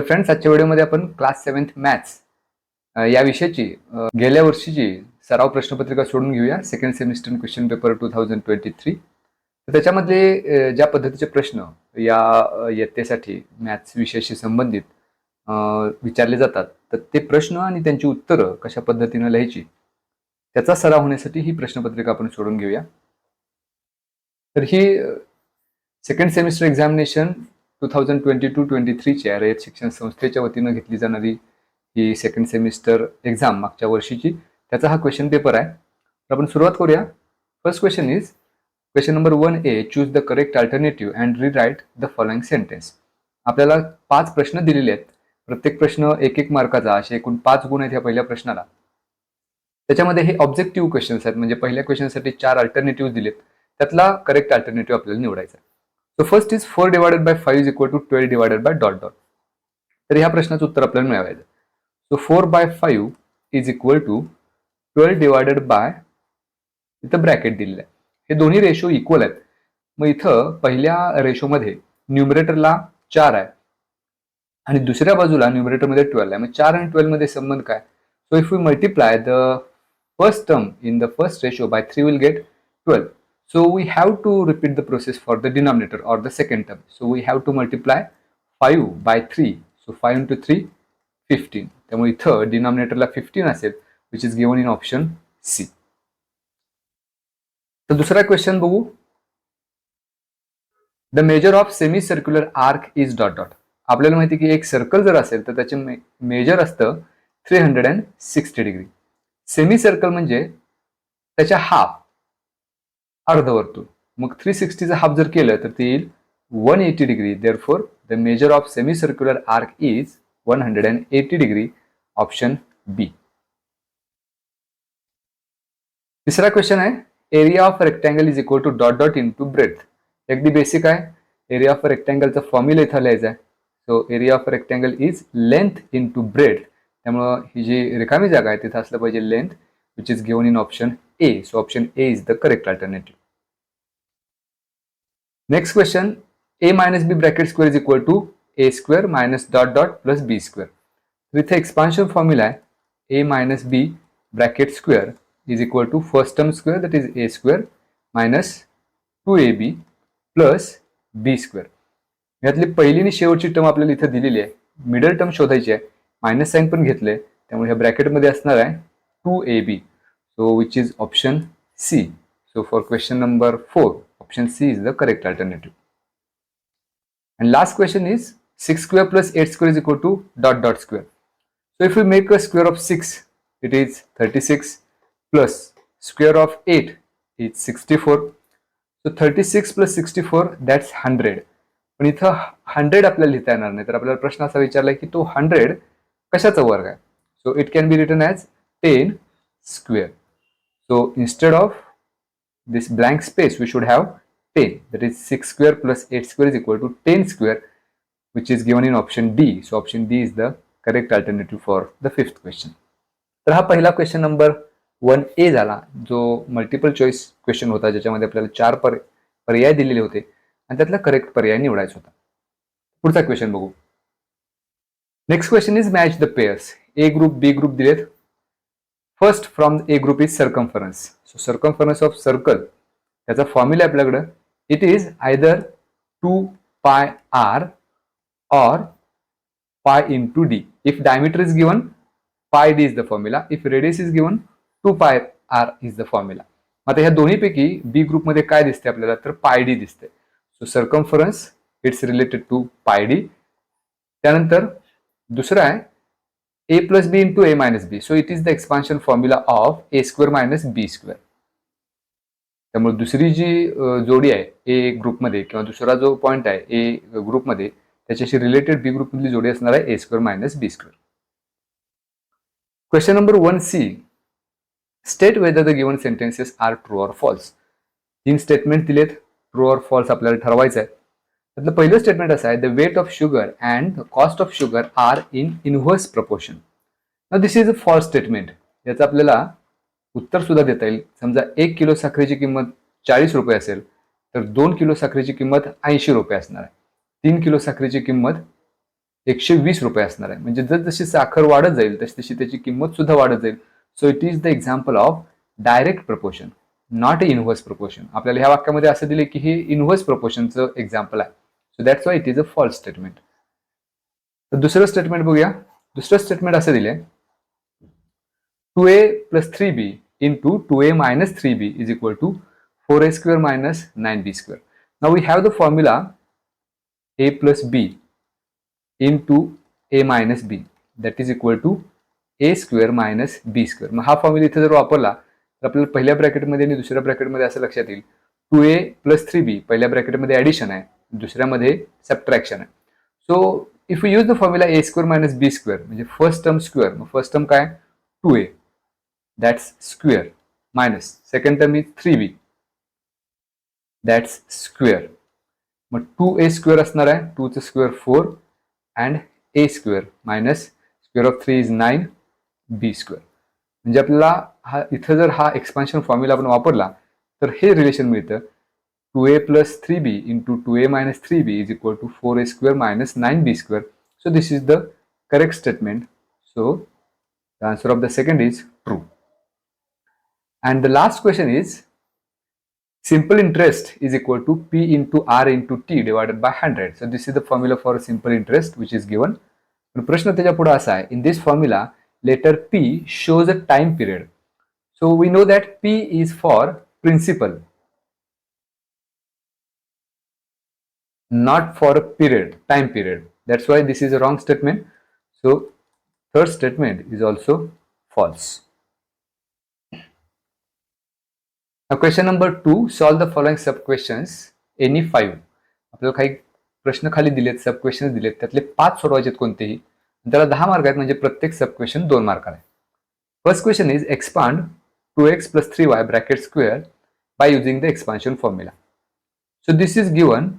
Friends, आजच्या व्हिडिओमध्ये आपण क्लास 7th मॅथ्स या विषयाची गेल्या वर्षीची सराव प्रश्नपत्रिका सोडून घेऊया. Second semester question paper 2023. तर त्याच्यामधले ज्या पद्धतीचे प्रश्न या इयत्तेसाठी मॅथ्स विषयाशी संबंधित विचारले जातात, तर ते प्रश्न आणि त्यांची उत्तरं कशा पद्धतीने लिहायची त्याचा सराव होण्यासाठी ही प्रश्नपत्रिका आपण सोडून घेऊया. तर ही सेकंड सेमिस्टर एक्झामिनेशन 2022-23 च्या रयत शिक्षण संस्थेच्या वतीनं घेतली जाणारी ही सेकंड सेमिस्टर एक्झाम मागच्या वर्षीची, त्याचा हा क्वेश्चन पेपर आहे. तर आपण सुरुवात करूया. First question is question number 1A. Choose the correct alternative and rewrite the following sentence. आपल्याला 5 प्रश्न दिलेले आहेत. प्रत्येक प्रश्न 1-1 मार्काचा, असे एकूण 5 गुण आहेत या पहिल्या प्रश्नाला. त्याच्यामध्ये हे ऑब्जेक्टिव्ह क्वेश्चन्स आहेत, म्हणजे पहिल्या क्वेश्चनसाठी 4 अल्टरनेटिव्ह दिलेत, त्यातला करेक्ट अल्टरनेटिव्ह आपल्याला निवडायचा. So first is 4 divided by 5 is equal to 12 divided by dot dot. तर ह्या प्रश्नाचं उत्तर आपल्याला मिळवायचं. So 4 by 5 is equal to 12 divided by, इथं ब्रॅकेट दिलेलं आहे. हे दोन्ही रेशो इक्वल आहेत. मग इथं पहिल्या रेशोमध्ये न्यूमरेटरला 4 आहे आणि दुसऱ्या बाजूला न्यूमरेटरमध्ये 12 आहे. मग 4 आणि 12 मध्ये संबंध काय? So if we multiply the first term in the first ratio by 3, we'll get 12. So we have to repeat the process for the denominator or the second term. So we have to multiply 5 by 3. So 5 into 3, 15. त्यामुळे इथं डिनॉमिनेटरला 15 असेल, which is given in option C. तर दुसरा question बघू. The measure of semicircular arc is dot dot. आपल्याला माहिती की एक सर्कल जर असेल तर त्याचे मेजर असतं 360 डिग्री. सेमी सर्कल म्हणजे त्याच्या हाफ, अर्धवर्तुळ. मग 360 चा हाफ जर केलं तर ते येईल 180 degree. Therefore the measure of semi circular arc is 180 degree. Option B. तिसरा क्वेश्चन आहे area of rectangle is equal to dot dot into breadth. अगदी बेसिक आहे. एरिया ऑफ रेक्टँगलचा फॉर्म्युला इथं लिहायचा आहे. So area of rectangle is length into breadth. त्यामुळं ही जी रिकामी जागा आहे तिथं असलं पाहिजे length, which is given in option A. So option A is the correct alternative. Next question, A minus B bracket square is equal to A square minus dot dot plus B square. With the expansion formula, A minus B bracket square is equal to first term square, that is A square minus 2AB plus B square. यातली पहिली आणि शेवटची term आपल्याला इथे दिलेली आहे. Middle term शोधायची आहे. मायनस साइन पण घेतले, त्यामुळे ह्या ब्रॅकेट मध्ये असणार आहे 2AB. So which is option C. So for question number 4, option C is the correct alternative. And last question is 6 square plus 8 square is equal to dot dot square. So if we make a square of 6, it is 36 plus square of 8 is 64. So 36 plus 64, that's 100. पण इथं 100 आपल्याला लिहिता येणार नाही, तर आपल्याला प्रश्न असा विचारलाय की तो 100 कशाचा वर्ग आहे. So it can be written as 10 square. So instead of this blank space, we should have 10. That is 6 square plus 8 square is equal to 10 square, which is given in option D. So option D is the correct alternative for the fifth question. तर हा पहिला question number 1A झाला, जो multiple choice question होता, ज्याच्यामध्ये आपल्याला 4 पर्याय दिलेले होते आणि त्यातला करेक्ट पर्याय निवडायचा होता. पुढचा क्वेश्चन बघू. Next question is match the pairs. A group, B group दिलेत. First from A group is circumference. So circumference of circle, त्याचा फॉर्म्युला आपल्याकडे it is either 2 pi r or pi into d. If diameter is given, pi d is the formula. If radius is given, 2 pi r is the formula. आता ह्या दोन्हीपैकी बी group मध्ये काय दिसते आपल्याला, तर पाय डी दिसते. So circumference it's related to pi D. त्यानंतर दुसरा आहे a plus b into a minus b. So it is the expansion formula of a square minus b square. त्यामुळे दुसरी जी जोडी आहे ए ग्रुपमध्ये किंवा दुसरा जो पॉइंट आहे ए ग्रुपमध्ये, त्याच्याशी रिलेटेड बी ग्रुप मधली जोडी असणार आहे A square minus B square. Question number 1C. State whether the given sentences are true or false. 3 statement दिलेत. ट्रू ऑर फॉल्स आपल्याला ठरवायचं आहे. त्यातलं पहिलं स्टेटमेंट असं आहे, the weight of sugar and the cost of sugar are in inverse proportion. Now this is a false statement. याचं आपल्याला उत्तर सुद्धा देता येईल. समजा 1 किलो साखरेची किंमत 40 रुपये असेल, तर 2 किलो साखरेची किंमत 80 रुपये असणार आहे. 3 किलो साखरेची किंमत 120 रुपये असणार आहे. म्हणजे जशी साखर वाढत जाईल तशी त्याची किंमत सुद्धा वाढत जाईल. So it is the example of direct proportion, not inverse proportion. आपल्याला ह्या वाक्यामध्ये असं दिले की हे इनव्हर्स प्रपोर्शनचं एक्झाम्पल आहे. So that's why it is a false statement. तर दुसरं स्टेटमेंट बघूया. दुसरं स्टेटमेंट असं दिले 2a plus 3b into 2a minus 3b is equal to 4a square minus 9b square. Now we have the formula a plus b into a minus b that is equal to a square minus b square. मग हा formula इथे जर वापरला तर आपल्याला पहिल्या ब्रॅकेटमध्ये आणि दुसऱ्या ब्रॅकेटमध्ये असं लक्षात येईल 2a plus 3b पहिल्या ब्रॅकेटमध्ये ॲडिशन आहे, दुसऱ्यामध्ये सबट्रॅक्शन आहे. So if you use the formula a square minus b square म्हणजे फर्स्ट टर्म स्क्वेअर, मग फर्स्ट टर्म काय 2a that's square minus second term is 3b that's square. मग 2a square असणार आहे, 2 चा square 4 and a square minus square of 3 is 9b square. म्हणजे आपल्याला हा इथं जर हा एक्सपान्शन फॉर्म्युला आपण वापरला तर हे रिलेशन मिळतं 2a plus 3b into 2a minus 3b is equal to 4a square minus 9b square. So this is the correct statement. So the answer of the second is true. And the last question is simple interest is equal to P into R into T divided by 100. So this is the formula for simple interest which is given. प्रश्न त्याच्या पुढे असा आहे, in this formula letter P shows a time period. So we know that P is for principal, not for a period, time period. That's why this is a wrong statement. So third statement is also false. Now question number 2, solve the following sub questions any 5. आपल्याला काही प्रश्न खाली दिलेत, सब question दिलेत, त्यातले 5 सोडवायचे कोणतेही, त्याला 10 मार्क आहेत, म्हणजे प्रत्येक सब क्वेश्चन 2 मार्क आहे. First question is expand 2x plus 3y bracket square by using the expansion formula. So this is given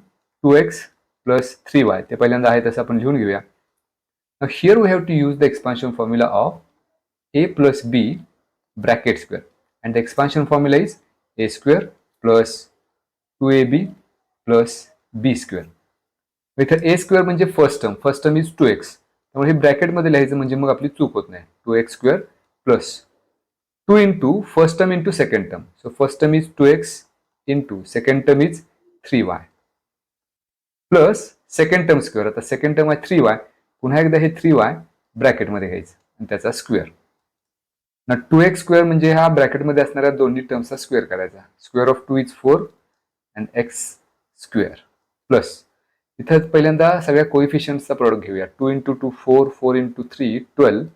2x plus 3y, ते पहिल्यांदा आहे तसं आपण लिहून घेऊया. Now here we have to use the expansion formula of a plus b bracket square, and the expansion formula is a square plus 2ab plus b square. इथं a square म्हणजे first term is 2x, त्यामुळे हे ब्रॅकेटमध्ये लिहायचं म्हणजे मग आपली चूक होत नाही. 2x square plus 2 into first term into second term. So first term is 2x into second term is 3y plus second term square. आता second term आहे 3y, पुन्हा एकदा हे 3y ब्रॅकेटमध्ये घ्यायचं आणि त्याचा स्क्वेअर. ना 2x square म्हणजे हा ब्रॅकेटमध्ये असणाऱ्या दोन्ही टर्म्सचा स्क्वेअर करायचा. Square of 2 is 4 and x square plus इथं पहिल्यांदा सगळ्या कोइफिशियंटचा प्रोडक्ट घेऊया. 2 into 2 4, 4 into 3 12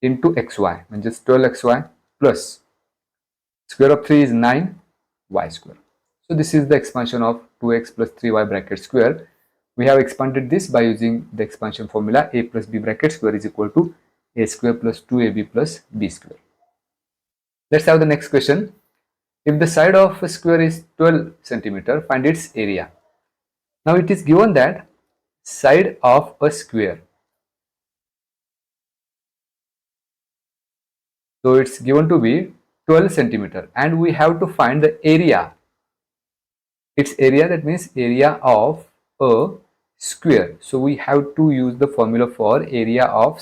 into xy म्हणजेच 12xy plus square of 3 is 9y square. So this is the expansion of 2x plus 3y bracket square. We have expanded this by using the expansion formula a plus b bracket square is equal to a square plus 2ab plus b square. Let's have the next question. If the side of a square is 12 centimeter, find its area. Now it is given that side of a square, so it's given to be 12 centimeter and we have to find the area. Its area, that means area of a square. So we have to use the formula for area of a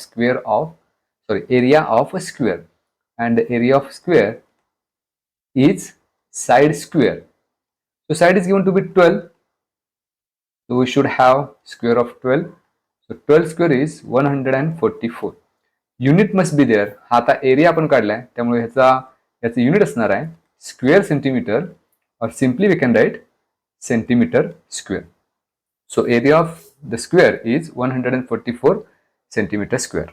square, and the area of square is side square. So side is given to be 12, so we should have square of 12. So 12 square is 144. Unit must be there. हा आता area आपण काढलाय त्यामुळे याचं unit असणार आहे square centimetre, or simply we can write centimetre square. So area of the square is 144 centimetre square.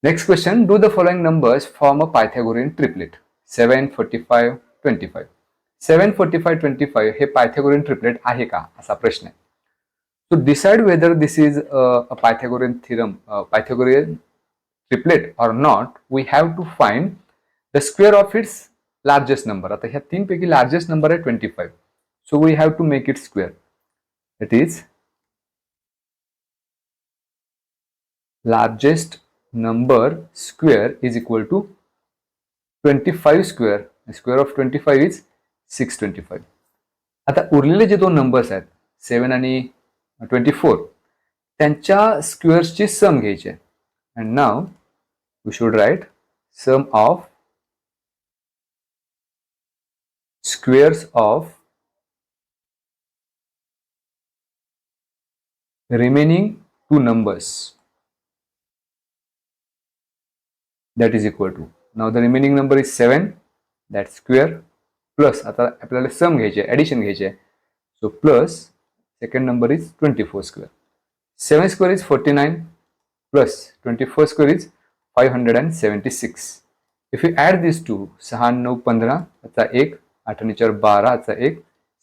Next question, do the following numbers form a Pythagorean triplet 7, 45, 25. 7, 45, 25 हे Pythagorean triplet आहे का असा प्रश्न आहे. To decide whether this is a Pythagorean theorem, Pythagorean triplet or not, we have to find the square of its largest number. आता ह्या तीन पैकी largest number आहे 25. So we have to make it square. That is largest number square is equal to 25 square. The square of 25 is 625. आता उरलेले जे दोन numbers आहेत 7 आणि 24 त्यांच्या स्क्वेअर्सची सम घ्यायची आहे. And now we should write sum of squares of remaining two numbers, that is equal to, now the remaining number is 7, that square plus आता आपल्याला सम घ्यायचे आहे, ॲडिशन घ्यायचे आहे. So plus second number is 24 square. 7 square is 49 plus 24 square is 576. If you add this to 6 9 15 चा 1 8 आणि 4 12 चा 1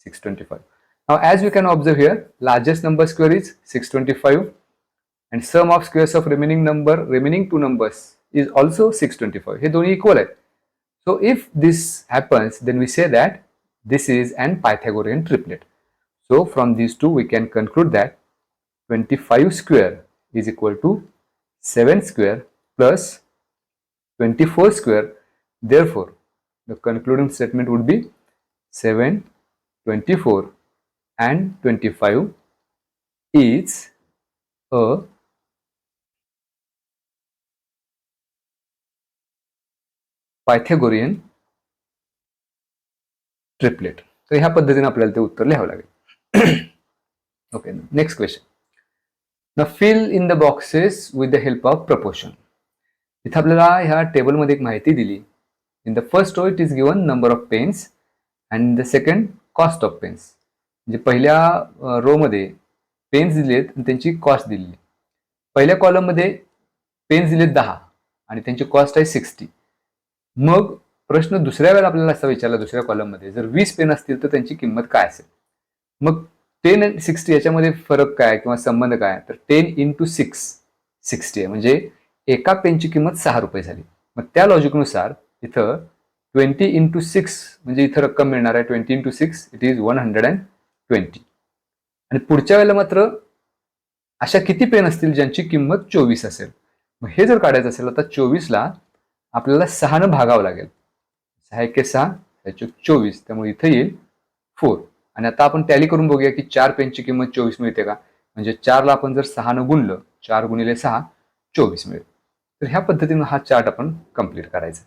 625. Now as we can observe here, largest number square is 625 and sum of squares of remaining two numbers is also 625. हे दोन्ही equal आहेत. So if this happens, then we say that this is an Pythagorean triplet. So from these two we can conclude that 25 square is equal to 7 square plus 24 square. Therefore, the concluding statement would be 7, 24 and 25 is a Pythagorean triplet. तर ह्या पद्धतीने आपल्याला ते उत्तर लिहावं लागेल. Okay, next question. Now fill in the boxes with the help of proportion. इथे आपल्याला ह्या टेबलमध्ये एक माहिती दिली. In the first row it is given number of pens and in the second cost of pens. म्हणजे पहिल्या रो मध्ये पेन्स दिलेत आणि त्यांची कॉस्ट दिलेली. पहिल्या कॉलम मध्ये पेन्स दिलेत 10 आणि त्यांची कॉस्ट आहे 60. मग प्रश्न दुसऱ्या वेळेला आपल्याला असा विचारला दुसऱ्या कॉलम मध्ये जर 20 पेन असतील तर त्यांची किंमत काय असेल. मग 10 आणि 60 याच्यामध्ये फरक काय किंवा संबंध काय, तर 10 into 6 60 आहे, म्हणजे एका पेनची किंमत 6 रुपये झाली. मग त्या लॉजिकनुसार इथं 20 into 6 म्हणजे इथं रक्कम मिळणार आहे 20 into 6 इट इज 120. आणि पुढच्या वेळेला मात्र अशा किती पेन असतील ज्यांची किंमत 24 असेल. मग हे जर काढायचं असेल आता 24ला आपल्याला 6 भागावं लागेल. 6 1 6 24, त्यामुळे इथं येईल 4. आणि आता आपण टॅली करून बघूया की 4 पेनची किंमत 24 मिळते का. म्हणजे 4ला आपण जर 6 गुणलं 4 गुणिले 6 24 मिळेल. तर ह्या पद्धतीने हा चार्ट आपण कंप्लीट करायचा.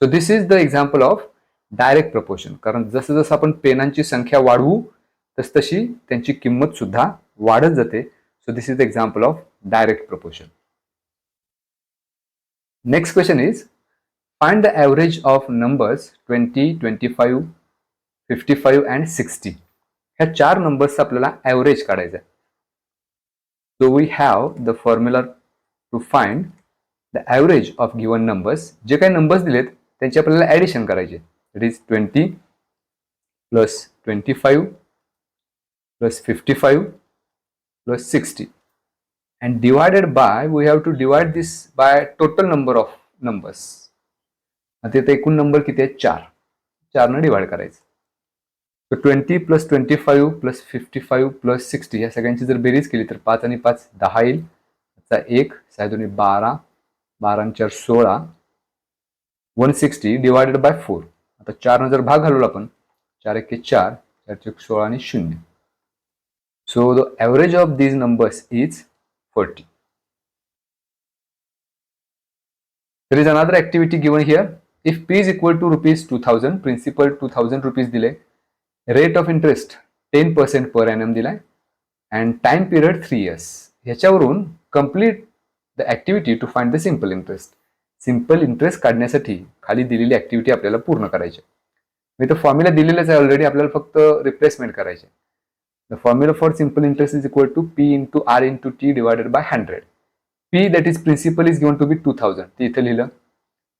So this is the example of direct proportion. कारण जसं जसं आपण पेनांची संख्या वाढवू तशी त्यांची किंमत सुद्धा वाढत जाते. So this is the example of direct proportion. Next question is find the average of numbers 20, 25, 55 and 60. ह्या 4 नंबर्सचा आपल्याला ॲव्हरेज काढायचा आहे. So we have the formula to find the average of given numbers. जे काही नंबर्स दिलेत त्यांची आपल्याला ॲडिशन करायचे. It is 20 plus 25 plus 55 plus 60 and divided by, we have to divide this by total number of numbers. आता इथे एकूण number किती आहे 4. 4 ने डिवाइड करायचं. तर 20 plus 25 plus 55 plus 60 या सगळ्यांची जर बेरीज केली तर 5 आणि 5 10 येईल. त्याचा 1 6 2 12 12 आणि 4 16 160 डिवाइडेड बाय 4. आता 4 ने जर भाग घालवला आपण 4 1 4 4 1 16 आणि 0. So the average of these numbers is 40. There is another activity given here. If P is equal to rupees 2000, principal 2000 rupees delay, rate of interest 10% per annum delay, and time period 3 years. ह्याच्यावरून complete the activity to find the simple interest. Simple interest काढण्यासाठी खाली दिलेली activity आपल्याला पूर्ण करायची. मी तर formula दिलेलाच आहे already, आपल्याला फक्त रिप्लेसमेंट करायचे. The formula for simple interest is equal to P into R into T divided by 100. P, that is principal, is given to be 2000. ते इथं लिहिलं.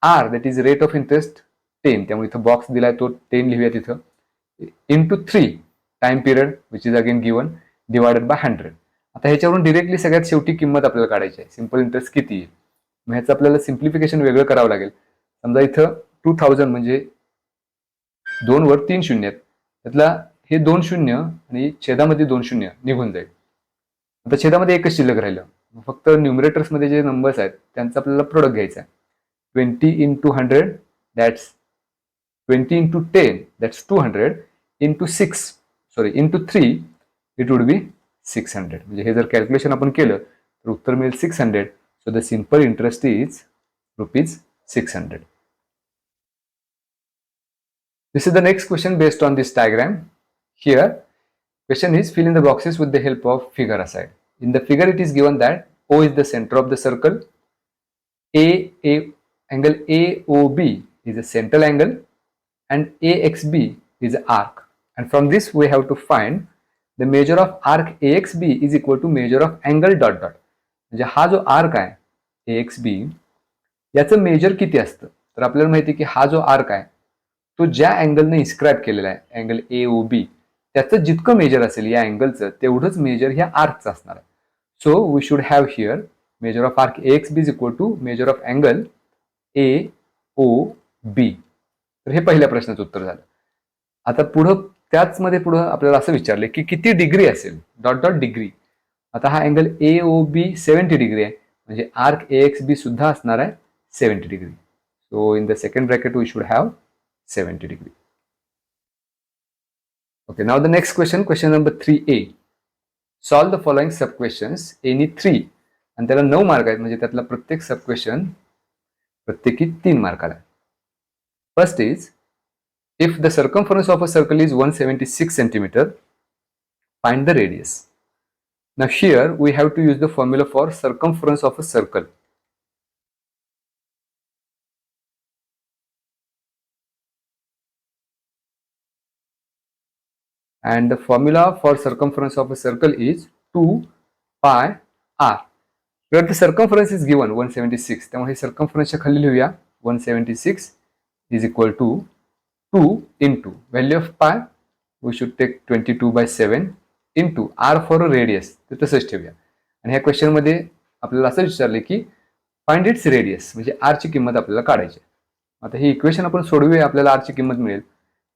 R, that is rate of interest 10. त्यामुळे इथं box दिलाय तो 10 लिहूया तिथं. Into 3 time period which is again given divided by 100. आता ह्याच्यावरून डिरेक्टली सगळ्यात शेवटी किंमत आपल्याला काढायची आहे. सिंपल इंटरेस्ट किती आहे. मग ह्याचं आपल्याला सिम्प्लिफिकेशन वेगळं करावं लागेल. समजा इथं 2000 म्हणजे 2 वर 3 शून्य आहेत. त्यातला हे 2 शून्य आणि छेदामध्ये 2 शून्य निघून जाईल. आता छेदामध्ये एकच शिल्लक राहिलं. फक्त न्यूमरेटर्स मध्ये जे नंबर्स आहेत त्यांचा आपल्याला प्रोडक्ट घ्यायचा आहे. 20 into 100 that's 20 into 10 that's 200 into 6 into 3 it would be 600. म्हणजे हे जर कॅल्क्युलेशन आपण केलं तर उत्तर मिळेल 600. So the simple interest is ₹600. This is the next question based on this diagram. Here, question is fill in the boxes with the help of figure aside. In the figure, it is given that O is the center of the circle. Angle AOB is a central angle, and AXB is an arc. And from this, we have to find the measure of arc AXB is equal to measure of angle dot dot. म्हणजे हा जो arc आहे AXB याचं major किती असतं, तर आपल्याला माहिती आहे की हा जो आर्क आहे तो ज्या अँगलने इन्स्क्राईब केलेला आहे अँगल AOB त्याचं जितकं मेजर असेल या अँगलचं तेवढंच मेजर ह्या आर्कचं असणार आहे. So we should have here measure of arc AXB is equal to measure of angle AOB. तर हे पहिल्या प्रश्नाचं उत्तर झालं. आता पुढं त्याचमध्ये पुढं आपल्याला असं विचारलं की किती डिग्री असेल डॉट डॉट डिग्री. आता हा अँगल AOB 70 डिग्री आहे म्हणजे आर्क AXB सुद्धा असणार आहे 70 degree. So in the second bracket we should have 70 degree. Okay, now the next question, question number 3A. Solve the following sub questions, any 3. आणि त्याला 9 mark आहेत म्हणजे त्यातला प्रत्येक सब क्वेश्चन प्रत्येकी 3 मार्काला आहे. First is if the circumference of a circle is 176 centimeter, find the radius. Now here we have to use the formula for circumference of a circle. And the formula for circumference of a circle is 2 pi r. Where the circumference is given 176, त्यामुळे circumference च्या खाली लिहूया 176 is equal to 2 into value of pi we should take 22/7 into r for a radius. ते तसंच ठेवूया. आणि ह्या question मध्ये आपल्याला असं विचारले की फाइंड इट्स रेडियस म्हणजे r ची किंमत आपल्याला काढायची. आता ही इक्वेशन आपण सोडवूया आपल्याला r ची किंमत मिळेल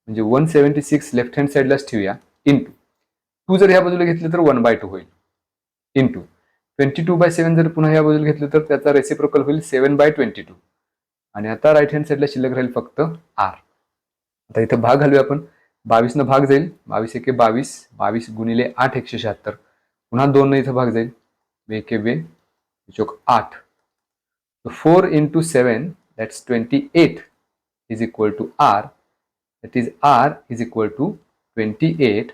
म्हणजे 176 लेफ्ट हँड साइडलाच ठेवूया इंटू 2 जर ह्या बाजूला घेतलं तर 1/2 होईल इंटू 22/7 जर पुन्हा ह्या बाजूला घेतलं तर त्याचा रेसिप्रोकल होईल 7/22. आणि आता राईट हँड साइडला शिल्लक राहील फक्त r. आता इथं भाग घालूया आपण 22 न भाग जाईल 22 एके 22 22 गुणिले 8 176 पुन्हा 2 न इथं भाग जाईल 2 एके 2 चौक 8. So 4 into 7 that's 28 is equal to r. That is r is equal to 28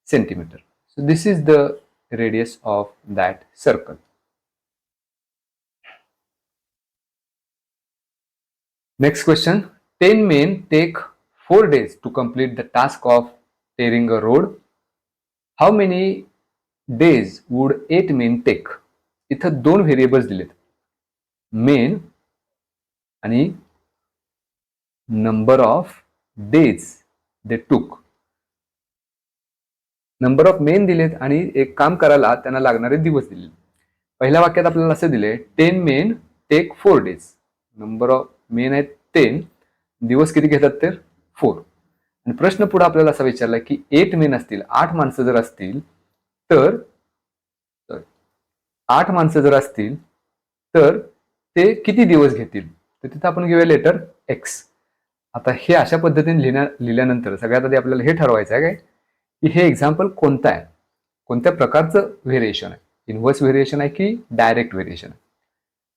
centimeter. So this is the radius of that circle. Next question. 10 men take 4 days to complete the task of tearing a road. How many days would 8 men take? इथं 2 variables दिलेत main आणि number of days दे टूक. Number of main दिलेत आणि एक काम करायला त्यांना लागणारे दिवस दिले. पहिल्या वाक्यात आपल्याला असं दिले 10 men take 4 days. Number of men आहेत 10, दिवस किती घेतात तर 4. आणि प्रश्न पुढे आपल्याला असा विचारला की 8 मेन असतील 8 माणसं जर असतील तर 8 माणसं जर असतील तर ते किती दिवस घेतील. तर तिथं आपण घेऊया लेटर एक्स. आता हे अशा पद्धतीने लिहिल्यानंतर सगळ्यात आधी आपल्याला हे ठरवायचं आहे की हे एक्झाम्पल कोणतं आहे, कोणत्या प्रकारचं व्हेरिएशन आहे, इनव्हर्स व्हेरिएशन आहे की डायरेक्ट व्हेरिएशन आहे.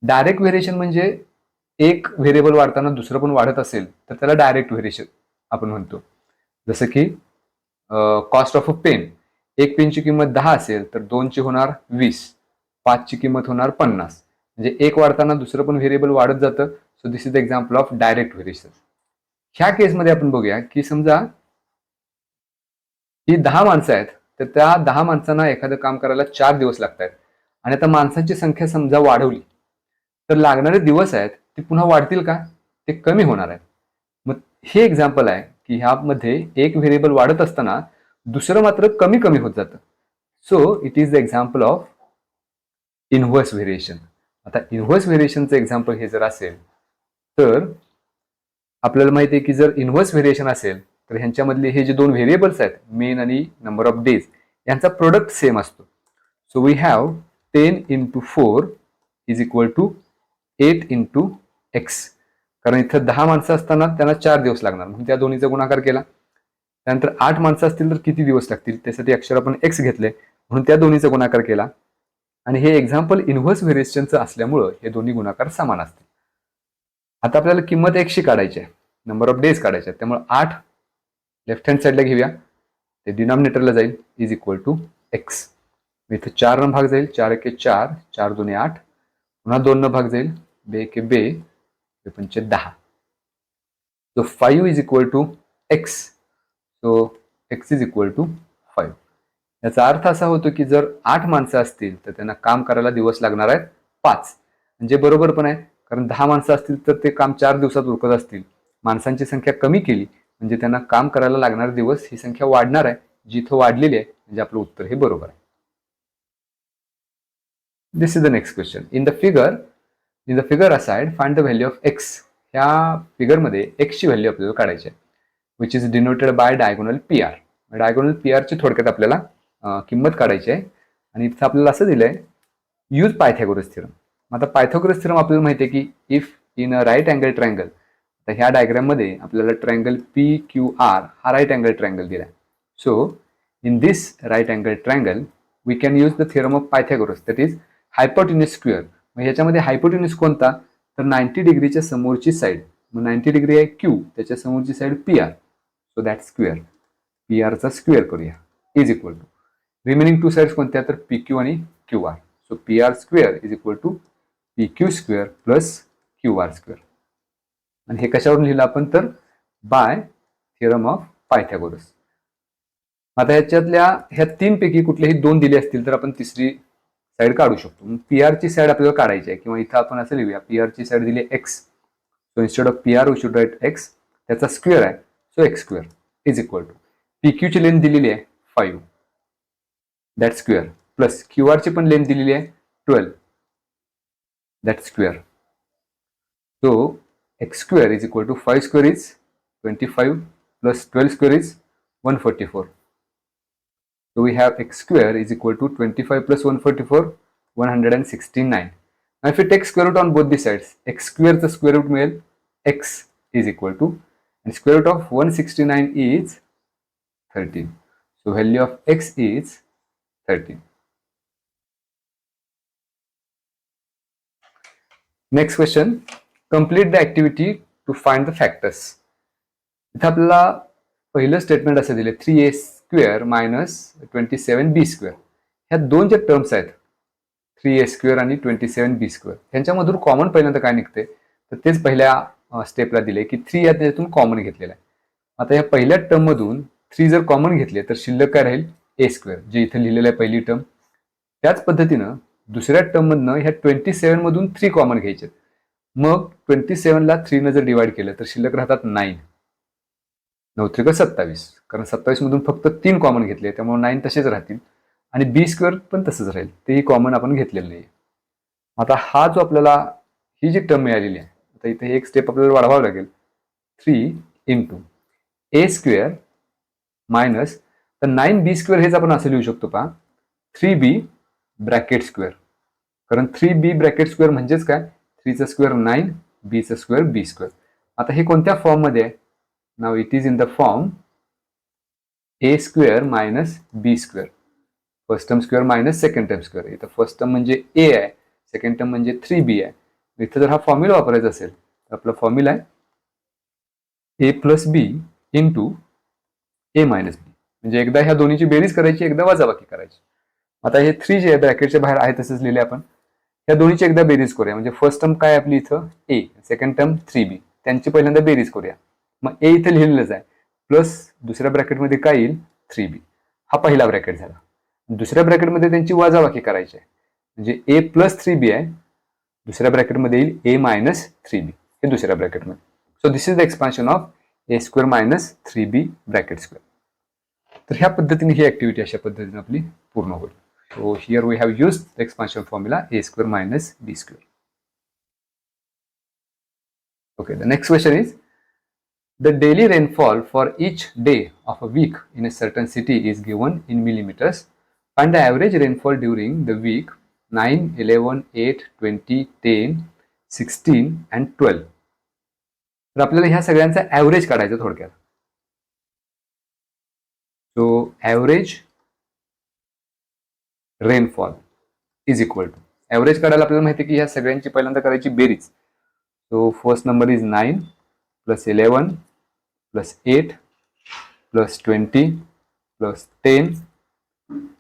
डायरेक्ट व्हेरिएशन म्हणजे एक व्हेरिएबल वाढताना दुसरं पण वाढत असेल तर त्याला डायरेक्ट व्हेरिएशन आपण म्हणतो. जसं की कॉस्ट ऑफ अ पेन, एक पेनची किंमत 10 असेल तर 2 ची होणार 20, 5 ची किंमत होणार 50. म्हणजे एक वाढताना दुसरं पण व्हेरिएबल वाढत जातं. So this is the example of direct variation. ह्या केसमध्ये आपण बघूया की समजा ही 10 माणसं आहेत तर त्या 10 माणसांना एखादं काम करायला 4 दिवस लागतात आणि आता माणसांची संख्या समजा वाढवली तर लागणारे दिवस आहेत ते पुन्हा वाढतील का, ते कमी होणार आहेत. मग हे एक्झाम्पल आहे की ह्यामध्ये एक व्हेरिएबल वाढत असताना दुसरं मात्र कमी कमी होत जातं. So it is the example of inverse variation. आता इनव्हर्स व्हेरिएशनचं एक्झाम्पल हे जर असेल तर आपल्याला माहिती आहे की जर इनव्हर्स व्हेरिएशन असेल तर ह्यांच्यामधले हे जे 2 व्हेरिएबल्स आहेत मेन आणि नंबर ऑफ डेज यांचा प्रोडक्ट सेम असतो. So we have 10 into 4 is equal to 8 into x. कारण इथं 10 माणसं असताना त्यांना 4 दिवस लागणार म्हणून त्या दोन्हीचा गुणाकार केला. त्यानंतर 8 माणसं असतील तर किती दिवस लागतील त्यासाठी अक्षर आपण x घेतले म्हणून त्या दोन्हीचा गुणाकार केला आणि हे एक्झाम्पल इन्व्हर्स व्हेरिएशनचं असल्यामुळं हे दोन्ही गुणाकार समान असतील. आता आपल्याला किंमत एकशी काढायची आहे, नंबर ऑफ डेज काढायचे आहेत, त्यामुळे 8 लेफ्ट हँड साईडला घेऊया, ते डिनॉमिनेटरला जाईल इज इक्वल टू एक्स. इथं 4 न भाग जाईल, 4 एके 4, 4 दोन्ही 8, पुन्हा 2 न भाग जाईल, 2 एके 2, 2 पंचे 10. So 5 is equal to x. So x is equal to 5. याचा अर्थ असा होतो की जर 8 माणसं असतील तर त्यांना काम करायला दिवस लागणार आहेत 5. म्हणजे बरोबर पण आहे, कारण 10 माणसं असतील तर ते काम 4 दिवसात उरकत असतील. माणसांची संख्या कमी केली म्हणजे त्यांना काम करायला लागणारे दिवस ही संख्या वाढणार आहे, जी इथं वाढलेली आहे, म्हणजे आपलं उत्तर हे बरोबर आहे. This is the next question. In the figure aside, find the value of x. ह्या फिगर मध्ये x ची व्हॅल्यू आपल्याला काढायची आहे, which is denoted by diagonal PR. Diagonal PR ची थोडक्यात आपल्याला किंमत काढायची आहे आणि इथं आपल्याला असं दिलंय यूज पायथागोरस थिरम. आता पायथागोरस थिरम आपल्याला माहिती आहे की if in a right angle triangle, तर ह्या डायग्राम मध्ये आपल्याला ट्रायंगल पी क्यू आर हा राईट अँगल ट्रायंगल दिलाय. So in this right angle triangle we can use the theorem of Pythagoras, that is hypotenuse square. मग ह्याच्यामध्ये हायपोटेन्यूस कोणता, तर 90 डिग्रीच्या समोरची साईड. मग 90 डिग्री आहे क्यू, त्याच्या समोरची side P R, so that square. P आरचा स्क्वेअर करूया is equal to remaining two sides कोणत्या, तर पी क्यू आणि Q R. So P R square is equal to P Q square plus Q R square. आणि हे कशावरून लिहिलं आपण, तर बाय थिअरम ऑफ पायथागोरस. आता ह्याच्यातल्या ह्या 3 पैकी कुठलेही 2 दिले असतील तर आपण तिसरी साईड काढू शकतो. पी आर ची साईड आपल्याला काढायची आहे, किंवा इथं आपण असं लिहूया, पी आर ची साईड दिली x, so instead of P R we should write x, त्याचा स्क्वेअर आहे, so x square is equal to P Q ची लेंथ दिलेली आहे 5, that square, plus Q R ची पण लेंथ दिलेली आहे 12, that square. So x square is equal to 5 square is 25 plus 12 square is 144. So we have x square is equal to 25 plus 144, 169. Now if we take square root on both the sides, x square the square root मिळेल x is equal to, and square root of 169 is 13. So value of x is 13. Next question, complete the activity to find the factors. इथं आपल्याला पहिलं statement असं दिले 3a square minus 27b square. ह्या 2 ज्या terms आहेत 3a square आणि 27b square, ह्यांच्यामधून common पहिल्यांदा काय निघते, तर तेच पहिल्या स्टेपला दिले की 3 या त्याच्यातून कॉमन घेतलेला आहे. आता या पहिल्या टर्म मधून 3 जर कॉमन घेतले तर शिल्लक काय राहील a स्क्वेअर, जे इथं लिहिलेलं आहे पहिली टर्म. त्याच पद्धतीनं दुसऱ्या टर्म मधनं ह्या 27 मधून 3 कॉमन घ्यायचे. मग 27 ला 3 न जर डिवाइड केलं तर शिल्लक राहतात 9, 9 त्रिक 27, कारण 27 मधून फक्त 3 कॉमन घेतले त्यामुळे 9 तसेच राहतील, आणि बी स्क्वेअर पण तसंच राहील, तेही कॉमन आपण घेतलेलं नाही. आता हा जो आपल्याला ही जी टर्म मिळालेली आहे, आता इथे एक स्टेप आपल्याला वाढवावं लागेल, 3 इंटू ए स्क्वेअर मायनस, तर 9b स्क्वेअर हेच आपण असं लिहू शकतो पहा, 3b ब्रॅकेट स्क्वेअर, कारण 3b ब्रॅकेट स्क्वेअर म्हणजेच काय, 3चा स्क्वेअर 9, बीचा स्क्वेअर बी स्क्वेअर. आता हे कोणत्या फॉर्म मध्ये आहे, now it is in the form a square minus B square, first term square minus second term square. इथं फर्स्ट टर्म म्हणजे a आहे, सेकंड टर्म म्हणजे 3b आहे. इथं जर हा फॉर्म्युला वापरायचा असेल तर आपला फॉर्म्युला आहे a plus B into A minus B, म्हणजे एकदा ह्या दोन्हीची बेरीज करायची, एकदा वजाबाकी करायची. आता हे 3 जे आहे ब्रॅकेटच्या बाहेर आहे तसंच लिहिले आपण, या दोन्हीची एकदा बेरीज करूया. म्हणजे फर्स्ट टर्म काय आपली इथं a, सेकंड टर्म 3b, त्यांची पहिल्यांदा बेरीज करूया. मग a इथे लिहिलेलंच आहे, प्लस दुसऱ्या ब्रॅकेटमध्ये काय येईल 3b, हा पहिला ब्रॅकेट झाला. दुसऱ्या ब्रॅकेटमध्ये त्यांची वजाबाकी करायची आहे, म्हणजे a प्लस 3b आहे, दुसऱ्या ब्रॅकेटमध्ये येईल a मायनस 3b, हे दुसऱ्या ब्रॅकेटमध्ये. So this is the expansion of a square minus 3b bracket square. तर ह्या पद्धतीने ही ऍक्टिव्हिटी अशा पद्धतीने आपली पूर्ण होईल. So here we have used the expansion formula a square minus b square. Okay, the next question is, the daily rainfall for each day of a week in a certain city is given in millimeters. Find the average rainfall during the week 9, 11, 8, 20, 10, 16 and 12. तर आपल्याला ह्या सगळ्यांचा average काढायचा थोडक्यात. So average rainfall is equal to, average काढायला आपल्याला माहिती आहे की ह्या सगळ्यांची पहिल्यांदा करायची बेरीज. So first number is 9 + 11 + 8 + 20 + 10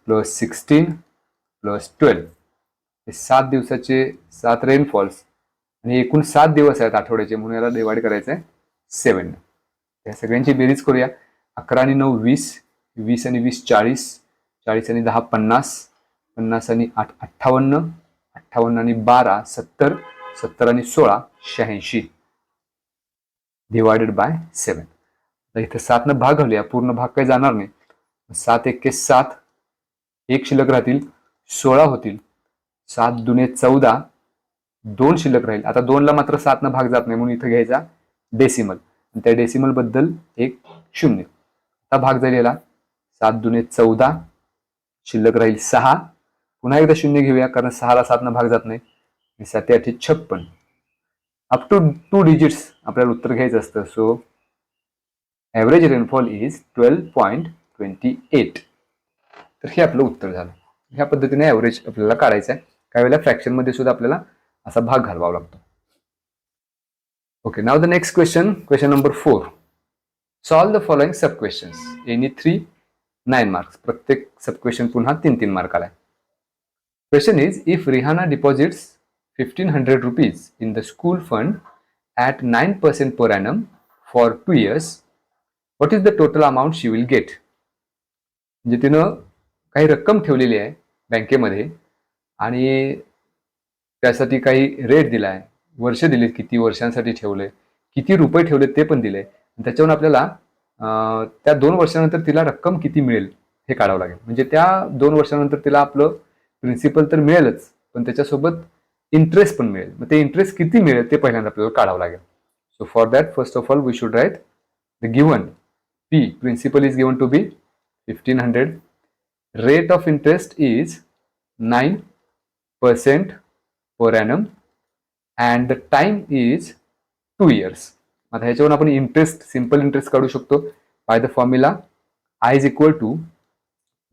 + 16 + 12. हे 7 दिवसाचे 7 रेनफॉल्स आणि एकूण 7 दिवस आहेत आठवड्याचे, म्हणून याला डिवाइड करायचं आहे 7. या सगळ्यांची बेरीज करूया. 11 आणि 9 20, 20 आणि 20 40, 40 आणि 10 50, 50 आणि 8 58, 58 आणि 12 70, 70 आणि 16 86 डिवायडेड बाय 7. तर इथे 7 न भाग घालूया, पूर्ण भाग काही जाणार नाही. 7 × 7, 1 शिल्लक राहतील, 16 होतील. 7 × 2 = 14, 2 शिल्लक राहील. आता 2 ला मात्र 7 न भाग जात नाही, म्हणून इथे घ्यायचा डेसिमल. त्या डेसिमल बद्दल एक 0. आता भाग झालेला 7 × 2 = 14, शिल्लक राहील 6. पुन्हा एकदा 0 घेऊया, कारण 6 ला 7 न भाग जात नाही. 7 × 8 = 56. अप टू 2 डिजिट्स आपल्याला उत्तर घ्यायचं असतं. So average rainfall is 12.28. तर हे आपलं उत्तर झालं. ह्या पद्धतीने ॲव्हरेज आपल्याला काढायचं आहे. काही वेळेला फ्रॅक्शनमध्ये सुद्धा आपल्याला असा भाग घालवावा लागतो. Okay, now the next question, question number 4. Solve the following sub questions. Any 3 9 marks. प्रत्येक सब क्वेश्चन पुन्हा 3-3 मार्काला आहे. Question is, if Rihanna deposits 1500 rupees in the school fund at 9% per annum for 2 years, what is the total amount she will get? म्हणजे तिनं काही रक्कम ठेवलेली आहे बँकेमध्ये आणि त्यासाठी काही रेट दिला आहे, वर्ष दिलेत, किती वर्षांसाठी ठेवले, किती रुपये ठेवले ते पण दिले. त्याच्यावरून आपल्याला त्या 2 वर्षानंतर तिला रक्कम किती मिळेल हे काढावं लागेल. म्हणजे त्या 2 वर्षानंतर तिला आपलं प्रिन्सिपल तर मिळेलच, पण त्याच्यासोबत इंटरेस्ट पण मिळेल. मग ते इंटरेस्ट किती मिळेल ते पहिल्यांदा आपल्याला काढावं लागेल. So for that first of all we should write the given P, principal is given to be 1500, rate of interest is 9% per annum and the time is 2 years. आता ह्याच्यावरून आपण इंटरेस्ट, सिंपल इंटरेस्ट काढू शकतो by the formula I is equal to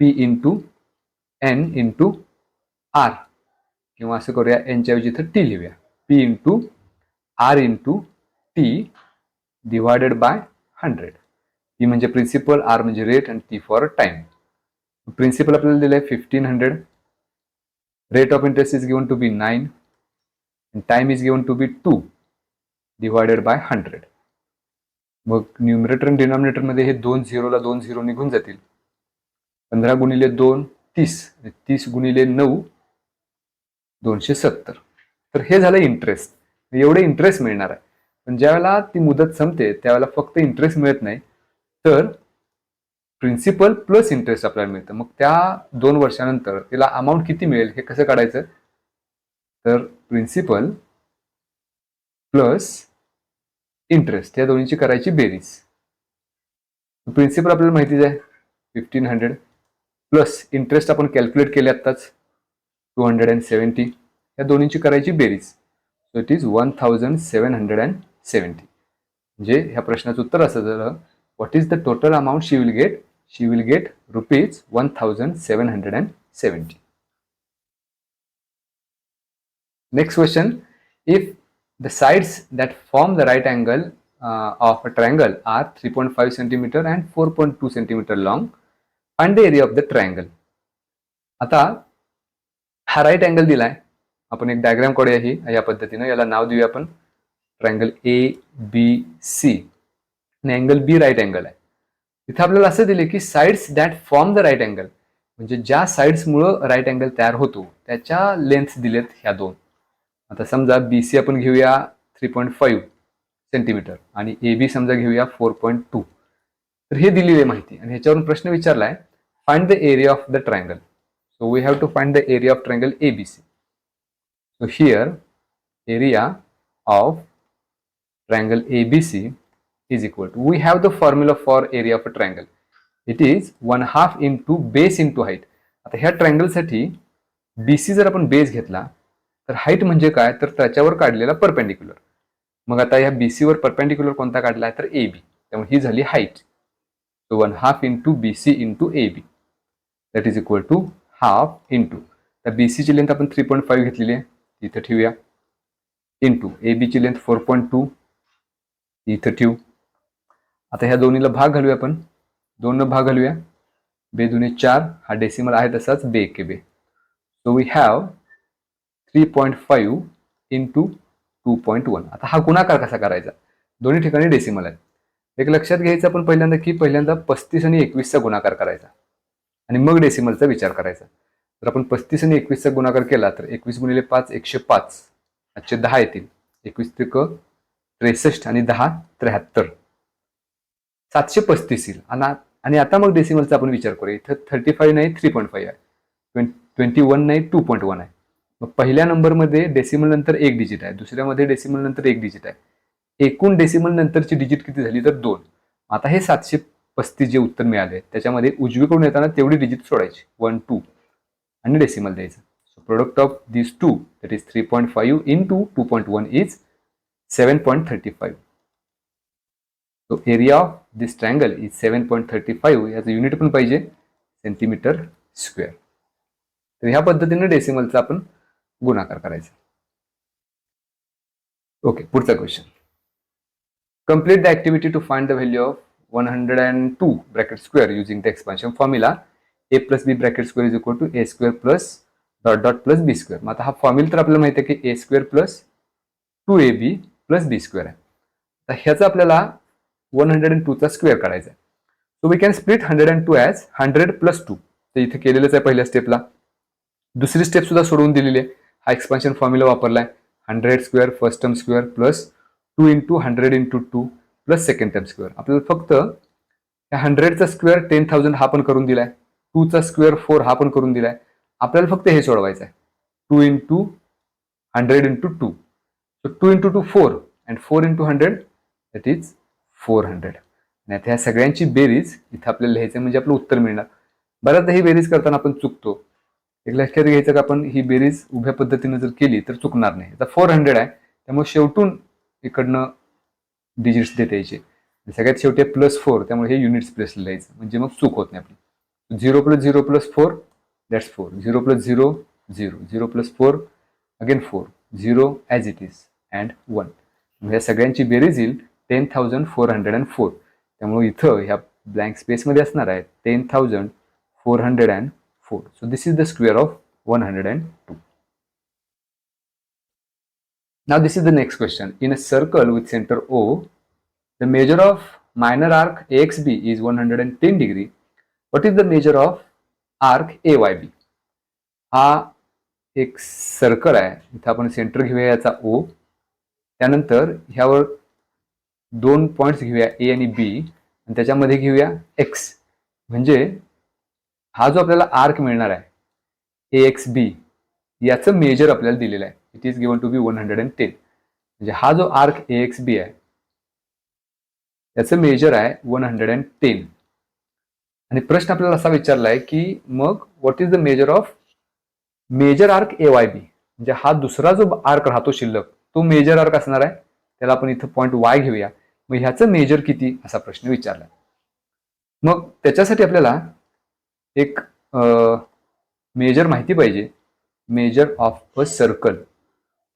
P into N into R, किंवा असं करूया, N च्या ऐवजी इथं T लिहूया. P into R into T divided by 100. P म्हणजे प्रिन्सिपल, R म्हणजे रेट आणि T फॉर टाइम. प्रिन्सिपल आपल्याला दिलंय 1500, rate of interest is given to be 9 and time is given to be 2 divided by 100. मग numerator आणि denominator मध्ये हे 2 झिरोला 2 zero निघून जातील. 15 × 2 30, 30 × 9 270. तर हे झालं इंटरेस्ट. एवढे इंटरेस्ट मिळणार आहे. पण ज्यावेळेला ती मुदत संपते त्यावेळेला फक्त इंटरेस्ट मिळत नाही, तर प्रिन्सिपल प्लस इंटरेस्ट आपल्याला मिळतं. मग त्या 2 वर्षानंतर तिला अमाऊंट किती मिळेल हे कसं काढायचं? तर प्रिन्सिपल प्लस इंटरेस्ट या दोन्हीची करायची बेरीज. प्रिन्सिपल आपल्याला माहितीच आहे 1500 प्लस इंटरेस्ट आपण कॅल्क्युलेट केले आत्ताच 270. या दोन्हीची करायची बेरीज. So it is 1770. म्हणजे ह्या प्रश्नाचं उत्तर असं झालं, what is the total amount she will get? She will get rupees 1770. Next question, if the sides that form the right angle of a triangle are 3.5 cm and 4.2 cm long, find the area of the triangle. आता हा right angle दिलाय, आपण एक diagram काढूया ही या पद्धतीने. याला नाव देऊया आपण ट्रायंगल ABC आणि अँगल B राईट अँगल आहे. इथे आपल्याला असं दिले की sides that form the right angle, म्हणजे ज्या साइड्समुळे राईट अँगल तयार होतो त्याच्या लेंथ दिलेत ह्या 2. आता समजा BC आपण घेऊया 3.5 सेंटीमीटर आणि AB समजा घेऊया 4.2. तर हे दिलेली माहिती आणि ह्याच्यावरून प्रश्न विचारलाय, find the area of the triangle. So we have to find the area of triangle ABC. So here area of triangle ABC is equal to, we have the formula for area of a triangle. It is 1/2 into base into height. आता ह्या triangle साठी BC जर आपण base घेतला तर height म्हणजे काय, तर त्याच्यावर काढलेला परपेंडिक्युलर. मग आता ह्या BC वर परपेंडिक्युलर कोणता काढला तर AB, त्यामुळे ही झाली height. So 1/2 into BC into AB, that is equal to half into, तर BC ची लेंथ आपण 3.5 घेतलेली आहे, इथं ठेवूया, इंटू AB ची लेंथ 4.2 इथं ठेवू. आता ह्या दोन्हीला भाग घालूया, आपण 2 न भाग घालूया, 2 दुने 4, हा डेसिमल आहे तसाच 2 के बे. So we have 3.5 into 2.1. आता हा गुणाकार कसा करायचा, दोन्ही ठिकाणी डेसिमल आहेत. एक लक्षात घ्यायचं आपण पहिल्यांदा की पहिल्यांदा 35 आणि 21चा गुणाकार करायचा आणि मग डेसिमलचा विचार करायचा. तर आपण 35 आणि 21चा गुणाकार केला तर 21 गुणिले 5 105, आजचे 10 येतील, 21 त्रिक 63 आणि 10 73, 735 येईल. आणि आता मग डेसिमलचा आपण विचार करूया. इथं 35 नाही 3.5 आहे, 21 नाही 2.1 आहे. मग पहिल्या नंबरमध्ये डेसिमल नंतर एक डिजिट आहे, दुसऱ्यामध्ये डेसिमल नंतर एक डिजिट आहे, एकूण डेसिमल नंतरची डिजिट किती झाली तर 2. आता हे 735 जे उत्तर मिळाले त्याच्यामध्ये उजवीकडून येताना तेवढी डिजिट सोडायची, 1 2 आणि डेसिमल द्यायचं. So product of this to that is 3.5 into 2.1 is 7.35. So area of this triangle is 7.35. याचं युनिट पण पाहिजे सेंटीमीटर स्क्वेअर. तर ह्या पद्धतीने डेसिमलचा आपण गुणाकार करायचा. ओके, पुढचा question. Complete the activity to find the value of 102 bracket square using the expansion formula a plus b bracket square is equal to a square plus dot dot plus b square. मग आता हा formula तर आपल्याला माहिती आहे की a square plus 2ab plus b square आहे. तर ह्याचा आपल्याला 102 चा स्क्वेअर काढायचा आहे. So we can split 102 as 100 plus 2. तर इथे केलेलंच आहे पहिल्या स्टेपला. दुसरी स्टेप सुद्धा सोडवून दिलेली आहे. हा एक्सपान्शन फॉर्म्युला वापरलाय, 100 square first term square plus 2 into 100 into 2 plus second term square. आपल्याला फक्त 100चा स्क्वेअर 10,000 हा पण करून दिलाय, 2चा स्क्वेअर 4 हा पण करून दिलाय. आपल्याला फक्त हे सोडवायचं आहे, 2 into 100 into 2. So 2 into 2 4 and 4 into 100 that is 400. आणि आता ह्या सगळ्यांची बेरीज इथं आपल्याला लिहायचं म्हणजे आपलं उत्तर मिळणार. बऱ्याचदा ही बेरीज करताना आपण चुकतो. एक लक्षात घ्यायचं की आपण ही बेरीज उभ्या पद्धतीने जर केली तर चुकणार नाही. आता 400 आहे, त्यामुळे शेवटून इकडनं डिजिट्स देता यायचे. सगळ्यात शेवटी +4, त्यामुळे हे युनिट्स प्लेस लिहायचं म्हणजे मग चूक होत नाही आपली. 0 + 0 + 4 that's 4, 0 + 0 0, 0 + 4 again 4, 0 as it is and 1. ह्या सगळ्यांची बेरीज येईल 10,404. त्यामुळे इथं ह्या ब्लँक स्पेसमध्ये असणार आहे 10,404. So this is the square of 102. Now this is the next question. In a circle with center O, the measure of minor arc AXB is 110 degree. What is the measure of arc AYB? हा एक circle आहे, इथं आपण centre घेऊया याचा O, त्यानंतर ह्यावर 2 points घेऊया A आणि B आणि त्याच्यामध्ये घेऊया X. म्हणजे हा जो आपल्याला आर्क मिळणार आहे AXB याचं मेजर आपल्याला दिलेलं आहे. इट इज गिवन टू बी 110. म्हणजे हा जो आर्क AXB आहे याचं मेजर आहे 110. आणि प्रश्न आपल्याला असा विचारला आहे की मग what is the measure of major arc AYB. म्हणजे हा दुसरा जो आर्क राहतो शिल्लक तो मेजर आर्क असणार आहे, त्याला आपण इथं पॉइंट Y घेऊया. मग ह्याचं मेजर किती असा प्रश्न विचारला. मग त्याच्यासाठी आपल्याला एक मेजर माहिती पाहिजे, मेजर ऑफ अ सर्कल.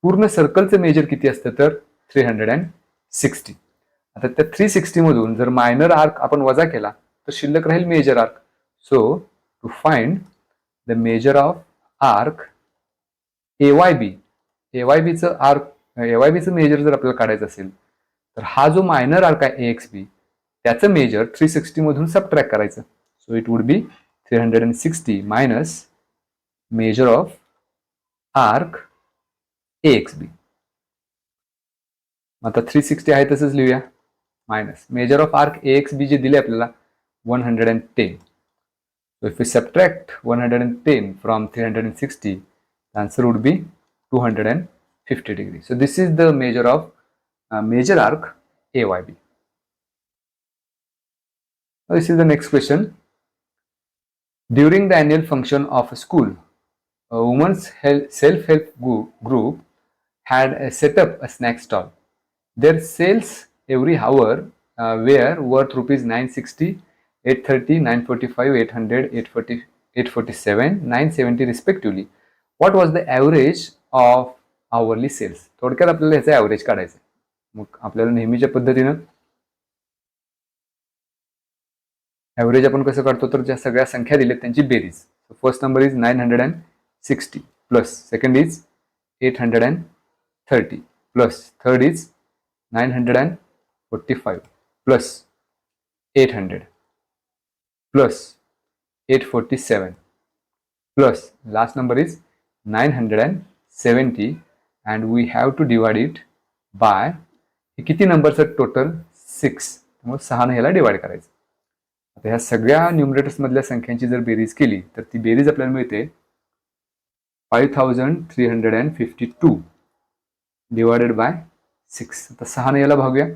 पूर्ण सर्कलचं मेजर किती असतं तर 360. आता त्या 360 मधून जर मायनर आर्क आपण वजा केला तर शिल्लक राहील measure arc. So to find the measure of arc AYBचं आर्क AYBचं मेजर जर आपल्याला काढायचं असेल तर हा जो मायनर आर्क आहे AXB त्याचं मेजर 360 मधून सबट्रॅक्ट करायचं. So it would be 360 minus measure of arc AXB. आता 360 आहे तसंच लिहूया, minus measure of arc AXB जे दिले आपल्याला 110. So if we subtract 110 from 360, the answer would be 250 degrees. So this is the measure of major arc AYB. Now this is the next question. During the annual function of a school, a women's self-help group had set up a snack stall. Their sales every hour were worth rupees 960, 830, 945, 800, 840, 847, 970 respectively. What was the average of hourly sales? थोडक्यात आपल्याला ह्याचं average काढायचं. मग आपल्याला नेहमीच्या पद्धतीनं average आपण कसं काढतो, तर ज्या सगळ्या संख्या दिल्यात त्यांची बेरीज. First number is 960 plus second is 830 plus third is 945 plus 800 plus 847 plus last number is 970 and we have to divide it by किती नंबर्स आहेत टोटल 6, त्यामुळे 6 ने ह्याला डिवाइड करायचं. आता ह्या सगळ्या न्यूमरेटर्स मधल्या संख्यांची जर बेरीज केली तर ती बेरीज आपल्याला मिळते 5352 डिवाइडेड बाय 6. आता 6 ने याला भागूया.